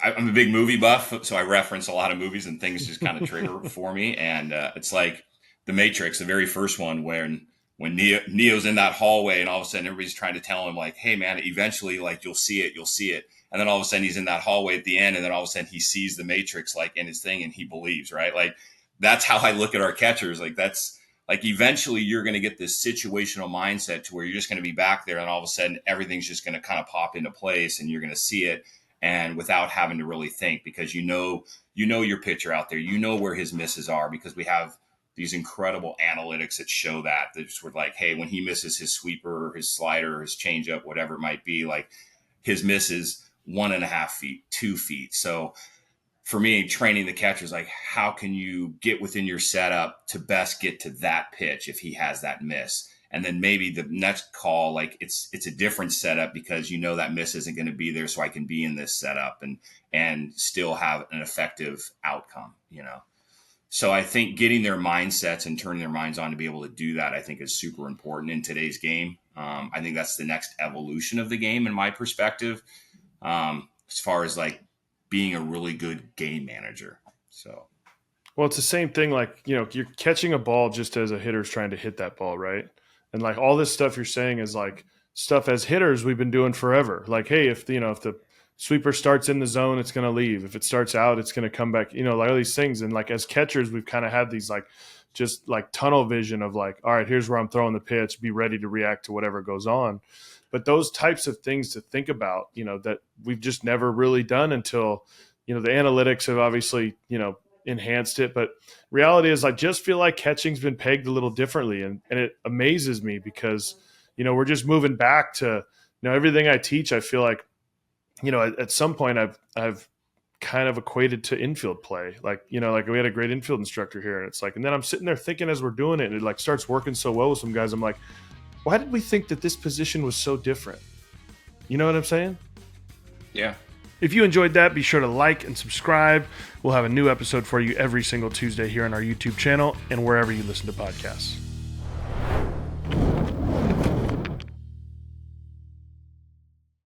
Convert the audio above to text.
I'm a big movie buff, so I reference a lot of movies and things just kind of trigger for me. And it's like The Matrix, the very first one, when Neo's in that hallway, and all of a sudden everybody's trying to tell him like, "Hey, man, eventually, like you'll see it," and then all of a sudden he's in that hallway at the end, and then all of a sudden he sees the Matrix like in his thing, and he believes, right? Like that's how I look at our catchers. Like that's like eventually you're going to get this situational mindset to where you're just going to be back there, and all of a sudden everything's just going to kind of pop into place, and you're going to see it, and without having to really think, because you know your pitcher out there, you know where his misses are, because we have these incredible analytics that show that just were like, hey, when he misses his sweeper or his slider or his changeup, whatever it might be, like his miss is 1.5 feet, 2 feet. So for me, training the catcher is like, how can you get within your setup to best get to that pitch if he has that miss? And then maybe the next call, like it's a different setup because you know that miss isn't going to be there, so I can be in this setup and still have an effective outcome, you know? So I think getting their mindsets and turning their minds on to be able to do that, I think is super important in today's game. I think that's the next evolution of the game in my perspective, as far as like being a really good game manager. So, well, it's the same thing. Like, you know, you're catching a ball just as a hitter's trying to hit that ball, right? And like all this stuff you're saying is like stuff as hitters we've been doing forever. Like, hey, if the sweeper starts in the zone, it's going to leave. If it starts out, it's going to come back, you know, like all these things. And like as catchers, we've kind of had these like just like tunnel vision of like, all right, here's where I'm throwing the pitch, be ready to react to whatever goes on. But those types of things to think about, you know, that we've just never really done until, you know, the analytics have obviously, you know, enhanced it. But reality is I just feel like catching's been pegged a little differently. And it amazes me because, you know, we're just moving back to, you know, everything I teach, I feel like, you know, at some point I've kind of equated to infield play. Like, you know, like we had a great infield instructor here, and it's like, and then I'm sitting there thinking as we're doing it, and it like starts working so well with some guys. I'm like, why did we think that this position was so different? You know what I'm saying? yeah. If you enjoyed that, be sure to like and subscribe. We'll have a new episode for you every single Tuesday here on our YouTube channel and wherever you listen to podcasts.